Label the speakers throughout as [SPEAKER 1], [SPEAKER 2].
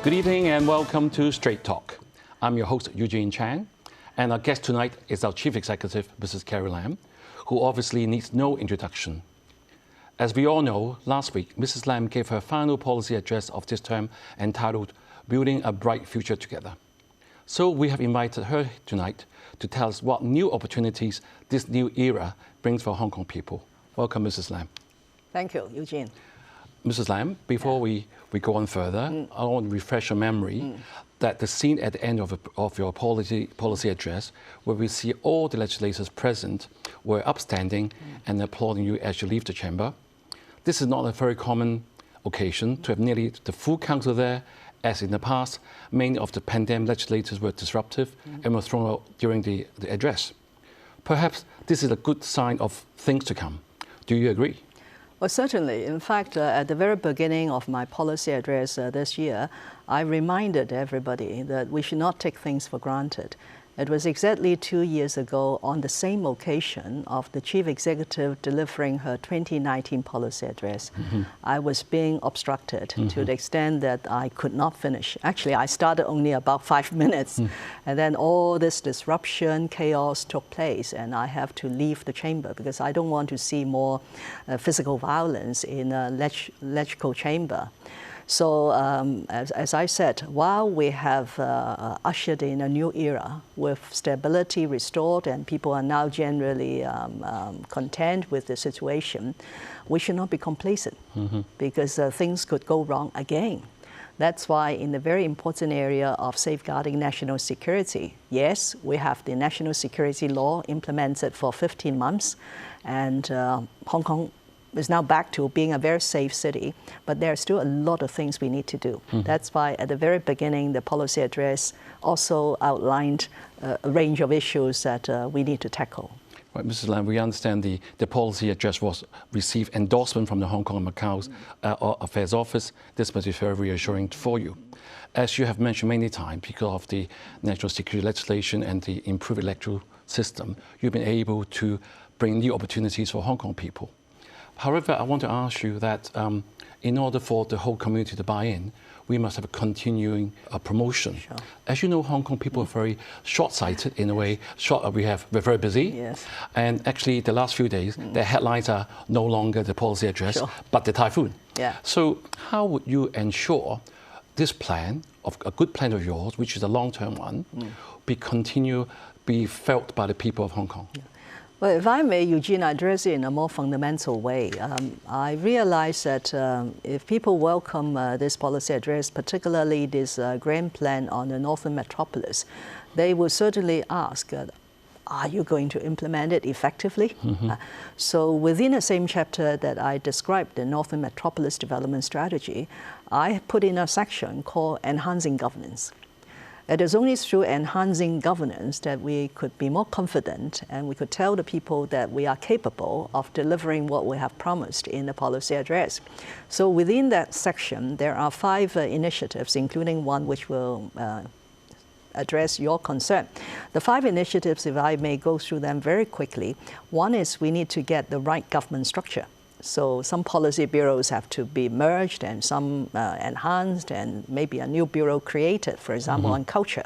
[SPEAKER 1] Good evening and welcome to Straight Talk. I'm your host, Eugene Chang, and our guest tonight is our Chief Executive, Mrs. Carrie Lam, who obviously needs no introduction. As we all know, last week, Mrs. Lam gave her final policy address of this term entitled Building a Bright Future Together. So we have invited her tonight to tell us what new opportunities this new era brings for Hong Kong people. Welcome, Mrs. Lam.
[SPEAKER 2] Thank you, Eugene.
[SPEAKER 1] Mrs. Lam, before we go on further, I want to refresh your memory that the scene at the end of your policy address, where we see all the legislators present were upstanding and applauding you as you leave the chamber. This is not a very common occasion to have nearly the full council there, as in the past, many of the pandemic legislators were disruptive and were thrown out during the address. Perhaps this is a good sign of things to come. Do you agree?
[SPEAKER 2] Well, certainly. In fact, at the very beginning of my policy address this year, I reminded everybody that we should not take things for granted. It was exactly 2 years ago on the same occasion of the Chief Executive delivering her 2019 policy address. I was being obstructed to the extent that I could not finish. Actually, I started only about 5 minutes, and then all this disruption, chaos took place, and I have to leave the chamber because I don't want to see more physical violence in a legislative chamber. So, as I said, while we have ushered in a new era with stability restored and people are now generally content with the situation, we should not be complacent because things could go wrong again. That's why in the very important area of safeguarding national security, yes, we have the national security law implemented for 15 months, and Hong Kong is now back to being a very safe city, but there are still a lot of things we need to do. That's why at the very beginning, the policy address also outlined a range of issues that we need to tackle.
[SPEAKER 1] Right, Mrs. Lam, we understand the policy address was received endorsement from the Hong Kong and Macau Affairs Office. This must be very reassuring for you. As you have mentioned many times, because of the national security legislation and the improved electoral system, you've been able to bring new opportunities for Hong Kong people. However, I want to ask you that in order for the whole community to buy in, we must have a continuing promotion.
[SPEAKER 2] Sure.
[SPEAKER 1] As you know, Hong Kong people are very short-sighted in a way. We're very busy.
[SPEAKER 2] Yes.
[SPEAKER 1] And actually, the last few days, the headlines are no longer the policy address, but the typhoon.
[SPEAKER 2] Yeah.
[SPEAKER 1] So how would you ensure this plan, a good plan of yours, which is a long-term one, be felt by the people of Hong Kong?
[SPEAKER 2] Yeah. Well, if I may, Eugene, address it in a more fundamental way. I realize that if people welcome this policy address, particularly this grand plan on the Northern Metropolis, they will certainly ask, are you going to implement it effectively? So within the same chapter that I described, the Northern Metropolis Development Strategy, I put in a section called Enhancing Governance. It is only through enhancing governance that we could be more confident and we could tell the people that we are capable of delivering what we have promised in the policy address. So within that section, there are 5 initiatives, including one which will address your concern. The 5 initiatives, if I may go through them very quickly, one is we need to get the right government structure. So some policy bureaus have to be merged and some enhanced and maybe a new bureau created, for example, on culture.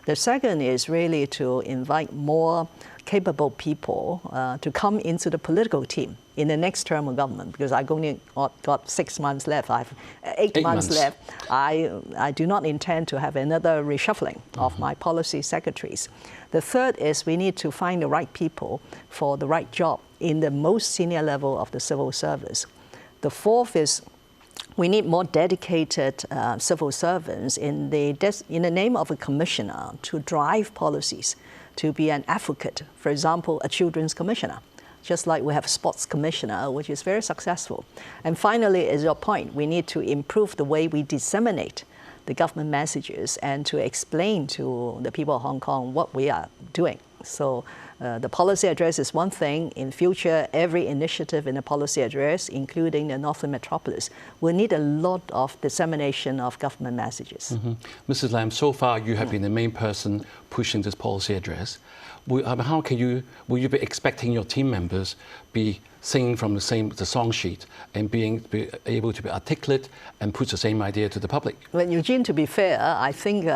[SPEAKER 2] The second is really to invite more capable people to come into the political team in the next term of government, because I've only got 6 months left. I have 8 months left. I do not intend to have another reshuffling of my policy secretaries. The third is we need to find the right people for the right job in the most senior level of the civil service. The fourth is we need more dedicated civil servants in the name of a commissioner to drive policies, to be an advocate. For example, a children's commissioner, just like we have a sports commissioner, which is very successful. And finally, as your point, we need to improve the way we disseminate the government messages and to explain to the people of Hong Kong what we are doing. So the policy address is one thing. In future, every initiative in the policy address, including the Northern Metropolis, will need a lot of dissemination of government messages.
[SPEAKER 1] Mrs. Lam, so far you have been the main person pushing this policy address. How can will you be expecting your team members be singing from the song sheet and be able to be articulate and put the same idea to the public?
[SPEAKER 2] Well, Eugene, to be fair, I think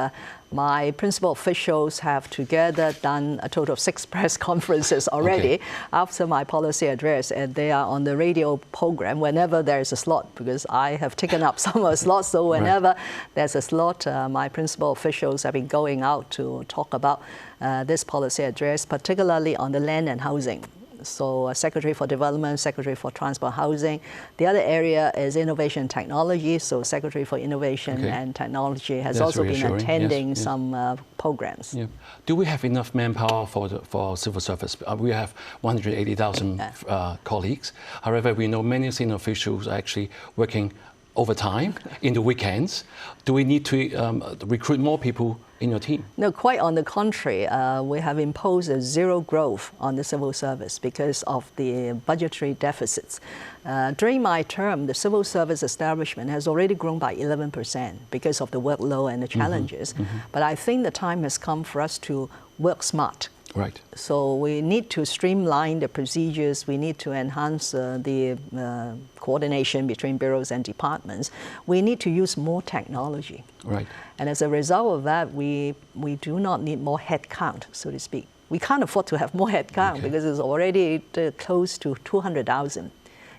[SPEAKER 2] my principal officials have together done a total of 6 press conferences already after my policy address, and they are on the radio program whenever there is a slot, because I have taken up some of the slots. So whenever there's a slot, my principal officials have been going out to talk about this policy address, particularly on the land and housing. So Secretary for Development, Secretary for Transport Housing. The other area is Innovation and Technology. So Secretary for Innovation and Technology has also been attending some programs.
[SPEAKER 1] Yeah. Do we have enough manpower for civil service? We have 180,000 colleagues. However, we know many senior officials are actually working overtime in the weekends. Do we need to recruit more people in your team?
[SPEAKER 2] No, quite on the contrary. We have imposed a zero growth on the civil service because of the budgetary deficits. During my term, the civil service establishment has already grown by 11% because of the workload and the challenges. But I think the time has come for us to work smart.
[SPEAKER 1] Right.
[SPEAKER 2] So we need to streamline the procedures. We need to enhance the coordination between bureaus and departments. We need to use more technology.
[SPEAKER 1] Right.
[SPEAKER 2] And as a result of that, we do not need more headcount, so to speak. We can't afford to have more headcount because it's already close to 200,000,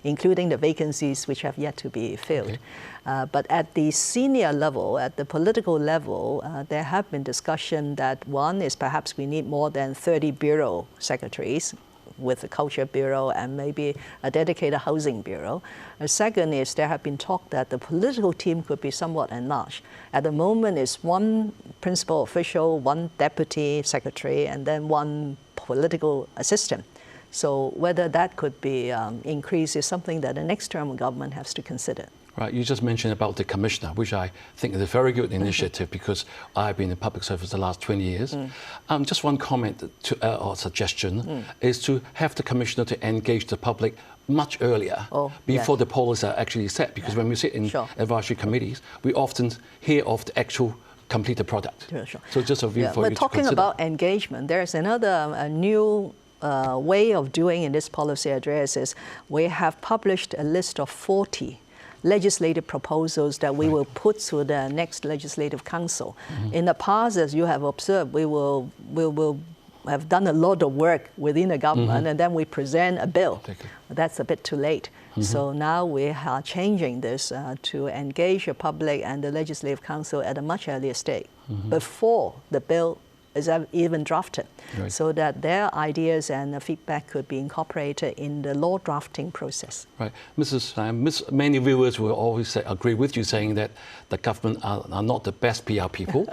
[SPEAKER 2] including the vacancies which have yet to be filled. But at the senior level, at the political level, there have been discussion that one is perhaps we need more than 30 bureau secretaries with the Culture Bureau and maybe a dedicated Housing Bureau. The second is there have been talk that the political team could be somewhat enlarged. At the moment, it's one principal official, one deputy secretary, and then one political assistant. So whether that could be increased is something that the next term of government has to consider.
[SPEAKER 1] Right, you just mentioned about the commissioner, which I think is a very good initiative because I've been in public service the last 20 years. Just one comment or suggestion is to have the commissioner to engage the public much earlier before the policies are actually set, because when we sit in advisory committees, we often hear of the actual completed product. So just a view for you to
[SPEAKER 2] talking
[SPEAKER 1] consider.
[SPEAKER 2] About engagement, there's another new way of doing in this policy address is we have published a list of 40 legislative proposals that we will put to the next legislative council. In the past, as you have observed, we will have done a lot of work within the government and then we present a bill. That's a bit too late. So now we are changing this to engage the public and the legislative council at a much earlier stage, before the bill is even drafted, so that their ideas and feedback could be incorporated in the law drafting process.
[SPEAKER 1] Right. Mrs. Lam, many viewers will always agree with you saying that the government are not the best PR people.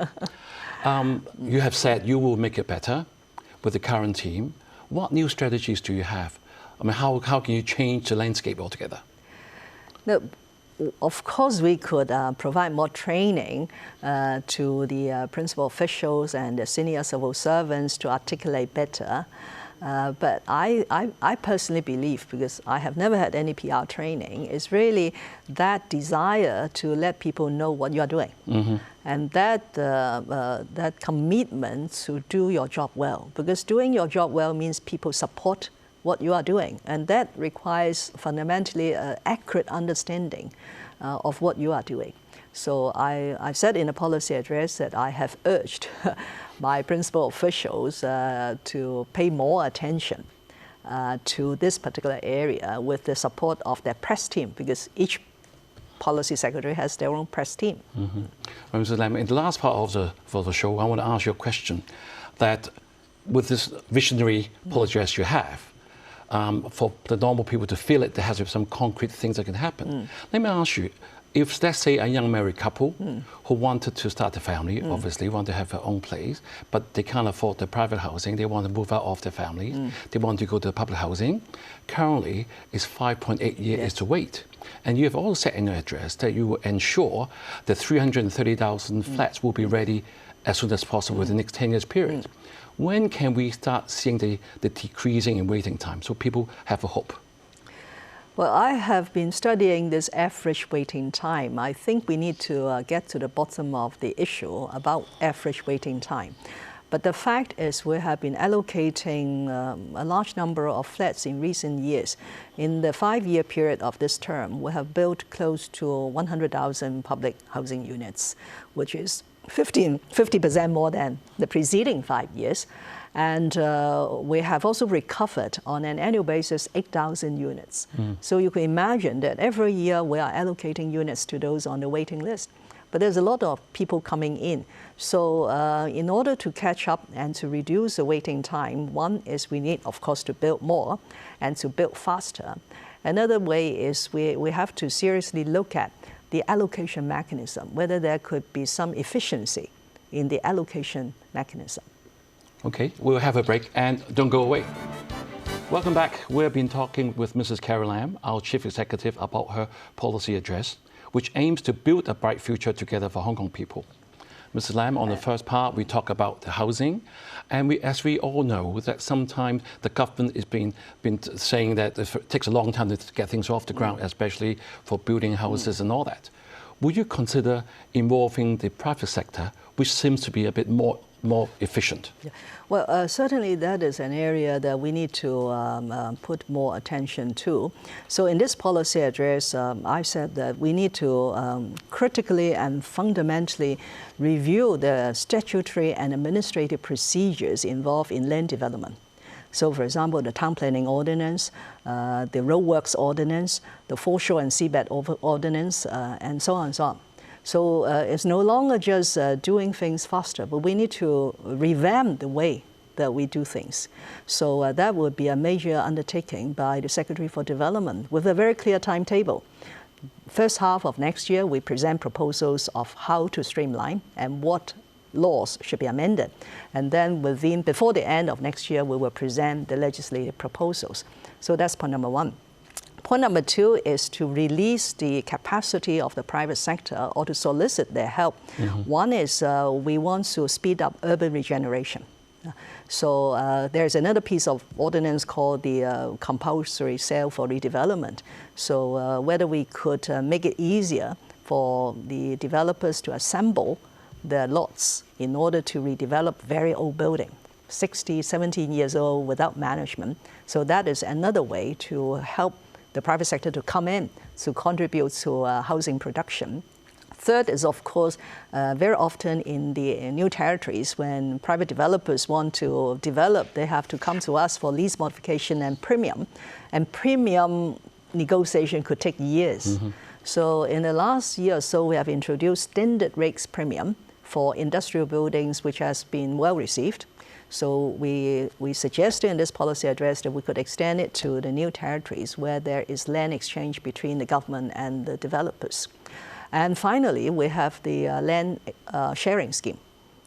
[SPEAKER 1] You have said you will make it better with the current team. What new strategies do you have? I mean, how can you change the landscape altogether?
[SPEAKER 2] No. Of course, we could provide more training to the principal officials and the senior civil servants to articulate better. But I personally believe, because I have never had any PR training, is really that desire to let people know what you are doing. And that commitment to do your job well. Because doing your job well means people support what you are doing. And that requires fundamentally an accurate understanding of what you are doing. So I said in a policy address that I have urged my principal officials to pay more attention to this particular area with the support of their press team, because each policy secretary has their own press team.
[SPEAKER 1] Mr. Lam, in the last part of the show, I want to ask you a question that with this visionary policy address you have, for the normal people to feel it, there has to be some concrete things that can happen. Let me ask you, if let's say a young married couple who wanted to start a family, obviously want to have their own place, but they can't afford the private housing, they want to move out of their family, they want to go to public housing, currently it's 5.8 years to wait. And you have also said in your address that you will ensure that 330,000 flats will be ready as soon as possible within the next 10 years period. When can we start seeing the decreasing in waiting time so people have a hope?
[SPEAKER 2] Well, I have been studying this average waiting time. I think we need to get to the bottom of the issue about average waiting time. But the fact is we have been allocating a large number of flats in recent years. In the 5-year period of this term, we have built close to 100,000 public housing units, which is 50% more than the preceding 5 years. And we have also recovered on an annual basis 8,000 units. So you can imagine that every year we are allocating units to those on the waiting list. But there's a lot of people coming in. So in order to catch up and to reduce the waiting time, one is we need, of course, to build more and to build faster. Another way is we have to seriously look at the allocation mechanism, whether there could be some efficiency in the allocation mechanism.
[SPEAKER 1] Okay, we'll have a break and don't go away. Welcome back. We've been talking with Mrs. Carrie Lam, our Chief Executive, about her policy address, which aims to build a bright future together for Hong Kong people. Mrs. Lam, on the first part, we talk about the housing, and as we all know, that sometimes the government has been saying that it takes a long time to get things off the ground, especially for building houses and all that. Would you consider involving the private sector, which seems to be a bit more efficient?
[SPEAKER 2] Yeah. Well, certainly that is an area that we need to put more attention to. So in this policy address, I said that we need to critically and fundamentally review the statutory and administrative procedures involved in land development. So, for example, the Town Planning Ordinance, the Roadworks Ordinance, the Foreshore and Seabed Ordinance, and so on and so on. So it's no longer just doing things faster, but we need to revamp the way that we do things. So that would be a major undertaking by the Secretary for Development with a very clear timetable. First half of next year, we present proposals of how to streamline and what laws should be amended. And then before the end of next year, we will present the legislative proposals. So that's point number one. Point number two is to release the capacity of the private sector or to solicit their help. One is we want to speed up urban regeneration. So there's another piece of ordinance called the compulsory sale for redevelopment. So whether we could make it easier for the developers to assemble their lots in order to redevelop very old building, 60, 17 years old without management. So that is another way to help the private sector to come in to contribute to housing production. Third is, of course, very often in the new territories, when private developers want to develop, they have to come to us for lease modification and premium. And premium negotiation could take years. So in the last year or so, we have introduced standard rates premium for industrial buildings, which has been well received. So we suggested in this policy address that we could extend it to the new territories where there is land exchange between the government and the developers. And finally, we have the land sharing scheme.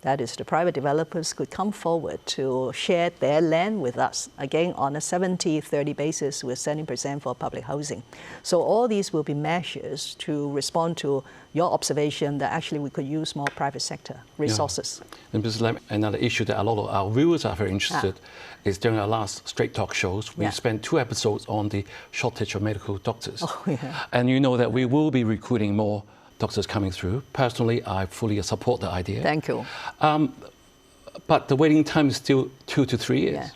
[SPEAKER 2] That is, the private developers could come forward to share their land with us, again on a 70-30 basis with 70% for public housing. So all these will be measures to respond to your observation that actually we could use more private sector resources.
[SPEAKER 1] Yeah. And Mrs. Lam, another issue that a lot of our viewers are very interested is during our last Straight Talk shows, we spent 2 episodes on the shortage of medical doctors. And you know that we will be recruiting more doctors coming through. Personally, I fully support the idea.
[SPEAKER 2] Thank you.
[SPEAKER 1] But the waiting time is still 2 to 3 years.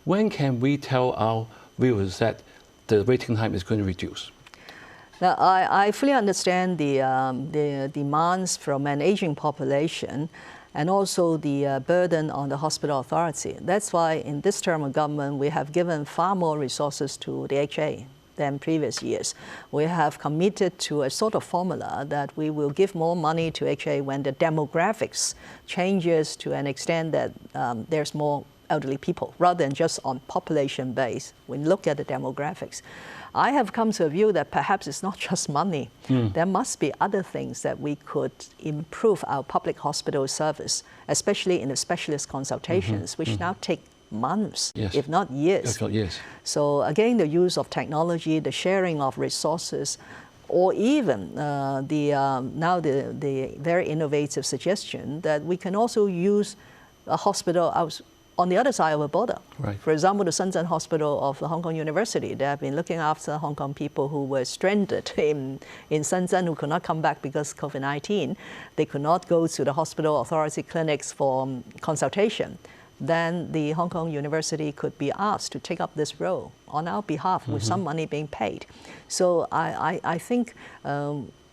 [SPEAKER 1] When can we tell our viewers that the waiting time is going to reduce?
[SPEAKER 2] Now, I fully understand the demands from an aging population and also the burden on the hospital authority. That's why in this term of government, we have given far more resources to the HA than previous years. We have committed to a sort of formula that we will give more money to HA when the demographics changes to an extent that there's more elderly people, rather than just on population base. When we look at the demographics, I have come to a view that perhaps it's not just money. There must be other things that we could improve our public hospital service, especially in the specialist consultations, which now take months, if not years. So again, the use of technology, the sharing of resources, or even now the very innovative suggestion that we can also use a hospital on the other side of the border.
[SPEAKER 1] Right.
[SPEAKER 2] For example, the Shenzhen Hospital of the Hong Kong University, they have been looking after Hong Kong people who were stranded in Shenzhen, who could not come back because of COVID-19. They could not go to the hospital authority clinics for consultation. Then the Hong Kong University could be asked to take up this role on our behalf with some money being paid. So I think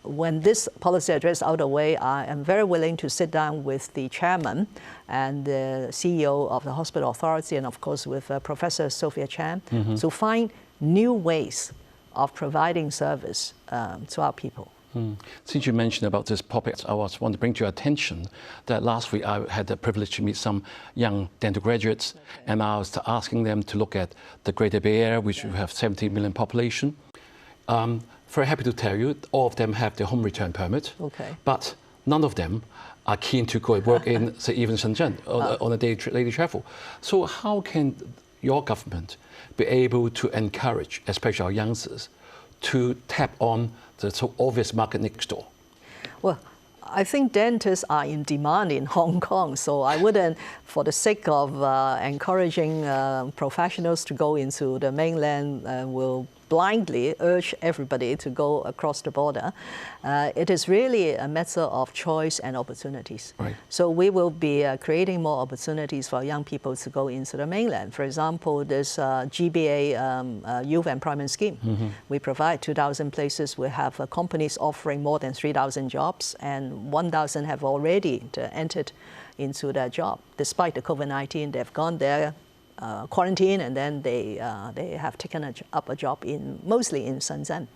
[SPEAKER 2] when this policy address out of the way, I am very willing to sit down with the chairman and the CEO of the hospital authority, and of course with Professor Sophia Chan, to find new ways of providing service to our people.
[SPEAKER 1] Since you mentioned about this topic, I want to bring to your attention that last week I had the privilege to meet some young dental graduates, and I was asking them to look at the Greater Bay Area, which we have 70 million population. Very happy to tell you, all of them have their home return permit, but none of them are keen to go and work in, say, even Shenzhen on a daily travel. So how can your government be able to encourage, especially our youngsters, to tap on the so obvious market next door?
[SPEAKER 2] Well, I think dentists are in demand in Hong Kong, so I wouldn't, for the sake of encouraging professionals to go into the mainland, will blindly urge everybody to go across the border. It is really a matter of choice and opportunities.
[SPEAKER 1] Right.
[SPEAKER 2] So we will be creating more opportunities for young people to go into the mainland. For example, this GBA Youth Employment Scheme. We provide 2,000 places. We have companies offering more than 3,000 jobs, and 1,000 have already entered into their job. Despite the COVID-19, they've gone there, quarantine, and then they have taken up a job mostly in Shenzhen.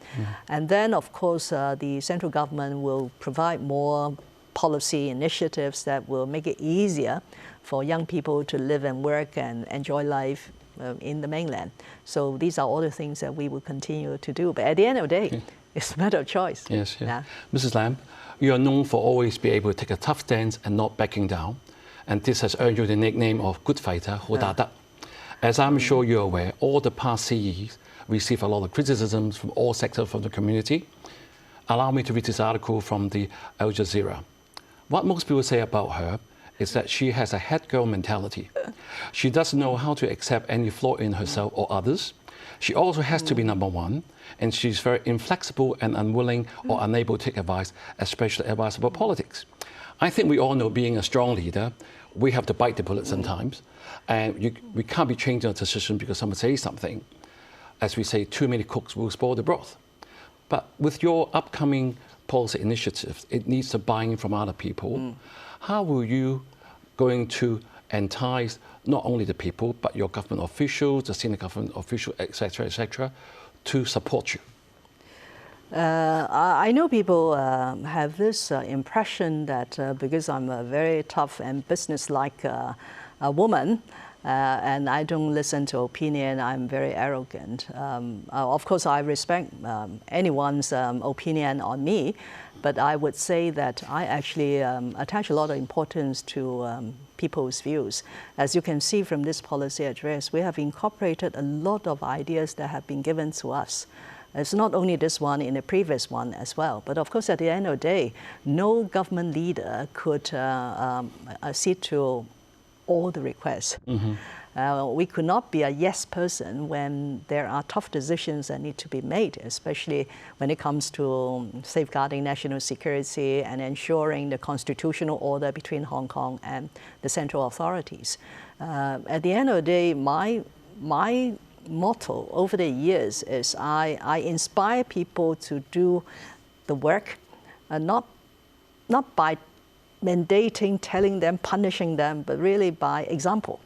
[SPEAKER 2] And then, of course, the central government will provide more policy initiatives that will make it easier for young people to live and work and enjoy life in the mainland. So these are all the things that we will continue to do. But at the end of the day, it's a matter of choice.
[SPEAKER 1] Yes, yes. Yeah. Mrs. Lam, you are known for always being able to take a tough stance and not backing down. And this has earned you the nickname of Good Fighter, Ho Da Da. As I'm sure you're aware, all the past CEs receive a lot of criticisms from all sectors of the community. Allow me to read this article from the Al Jazeera. What most people say about her is that she has a head girl mentality. She doesn't know how to accept any flaw in herself or others. She also has to be number one, and she's very inflexible and unwilling or unable to take advice, especially advice about politics. I think we all know, being a strong leader, we have to bite the bullet sometimes. And we can't be changing a decision because someone says something. As we say, too many cooks will spoil the broth. But with your upcoming policy initiatives, it needs to buy-in from other people. How will you going to entice not only the people, but your government officials, the senior government officials, etc., to support you?
[SPEAKER 2] I know people have this impression that because I'm a very tough and business-like a woman, and I don't listen to opinion, I'm very arrogant. Of course, I respect anyone's opinion on me, but I would say that I actually attach a lot of importance to people's views. As you can see from this policy address, we have incorporated a lot of ideas that have been given to us. It's not only this one, in the previous one as well. But of course, at the end of the day, no government leader could accede to all the requests. We could not be a yes person when there are tough decisions that need to be made, especially when it comes to safeguarding national security and ensuring the constitutional order between Hong Kong and the central authorities. At the end of the day, my motto over the years is I inspire people to do the work, not by mandating, telling them, punishing them, but really by example.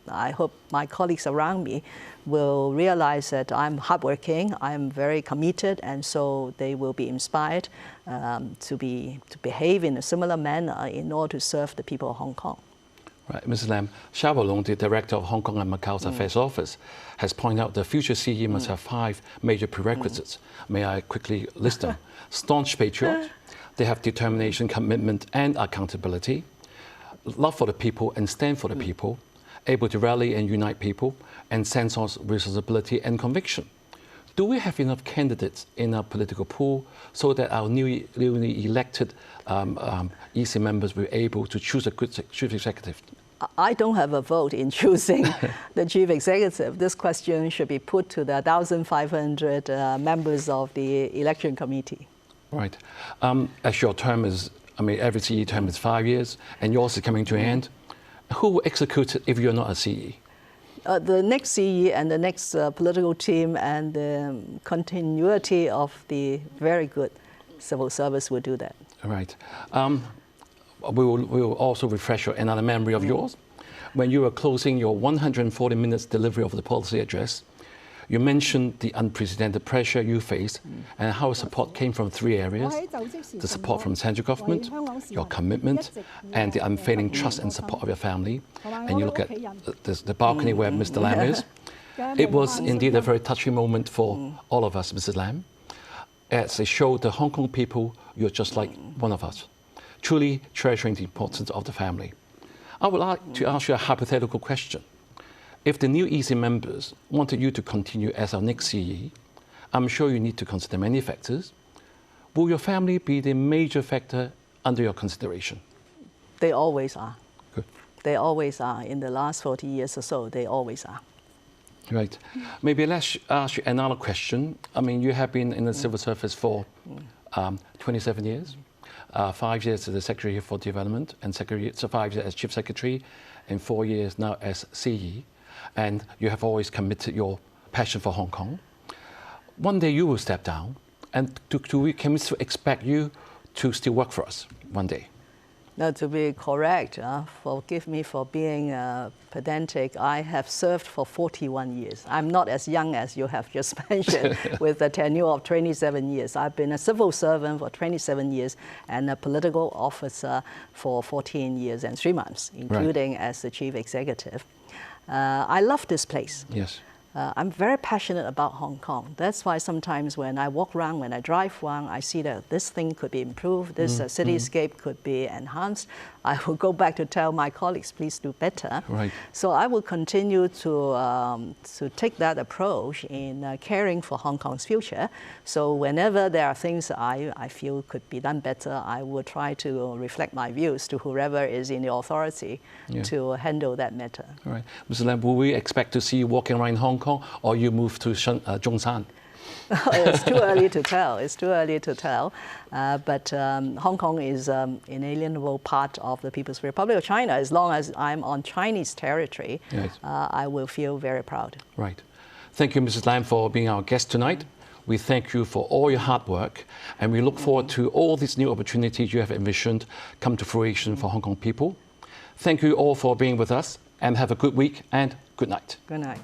[SPEAKER 2] I hope my colleagues around me will realize that I'm hardworking, I'm very committed, and so they will be inspired to behave in a similar manner in order to serve the people of Hong Kong.
[SPEAKER 1] Right, Mrs. Lam, Xiao Long, the director of Hong Kong and Macau's Affairs Office, has pointed out the future CE must have 5 major prerequisites. May I quickly list them? Staunch patriot, they have determination, commitment, and accountability, love for the people and stand for the people, able to rally and unite people, and sense of responsibility and conviction. Do we have enough candidates in our political pool so that our newly elected EC members will be able to choose a good chief executive?
[SPEAKER 2] I don't have a vote in choosing the chief executive. This question should be put to the 1,500 members of the election committee.
[SPEAKER 1] Right. As your term is, I mean, every CE term is 5 years, and yours is coming to an end. Who will execute it if you're not a CE?
[SPEAKER 2] The next CE and the next political team and the continuity of the very good civil service will do that.
[SPEAKER 1] Right. We will also refresh another memory of yours. When you were closing your 140 minutes delivery of the policy address, you mentioned the unprecedented pressure you faced and how support came from 3 areas: the support from central government, your commitment, and the unfailing trust and support of your family. And you look at the balcony where Mr. Lam is. It was indeed a very touching moment for all of us, Mrs. Lam, as it showed the Hong Kong people you're just like one of us, truly treasuring the importance of the family. I would like to ask you a hypothetical question. If the new EC members wanted you to continue as our next CE, I'm sure you need to consider many factors. Will your family be the major factor under your consideration?
[SPEAKER 2] They always are.
[SPEAKER 1] Good.
[SPEAKER 2] They always are. In the last 40 years or so, they always are.
[SPEAKER 1] Right. Maybe let's ask you another question. I mean, you have been in the civil service for 27 years. 5 years as the Secretary for Development, and 5 years as Chief Secretary, and 4 years now as CE. And you have always committed your passion for Hong Kong. One day you will step down, and can we still expect you to still work for us one day?
[SPEAKER 2] Now, to be correct, forgive me for being pedantic, I have served for 41 years. I'm not as young as you have just mentioned with a tenure of 27 years. I've been a civil servant for 27 years and a political officer for 14 years and 3 months, including as the chief executive. I love this place.
[SPEAKER 1] Yes.
[SPEAKER 2] I'm very passionate about Hong Kong. That's why sometimes when I walk around, when I drive around, I see that this thing could be improved, this cityscape could be enhanced. I will go back to tell my colleagues, please do better.
[SPEAKER 1] Right.
[SPEAKER 2] So I will continue to take that approach in caring for Hong Kong's future. So whenever there are things I feel could be done better, I will try to reflect my views to whoever is in the authority to handle that matter.
[SPEAKER 1] All right. Mr. Lam, will we expect to see you walking around Hong Kong, or you move to Zhongshan?
[SPEAKER 2] It's too early to tell. It's too early to tell. But Hong Kong is an inalienable part of the People's Republic of China. As long as I'm on Chinese territory, I will feel very proud.
[SPEAKER 1] Right. Thank you, Mrs. Lam, for being our guest tonight. We thank you for all your hard work, and we look forward to all these new opportunities you have envisioned come to fruition for Hong Kong people. Thank you all for being with us, and have a good week and good night.
[SPEAKER 2] Good night.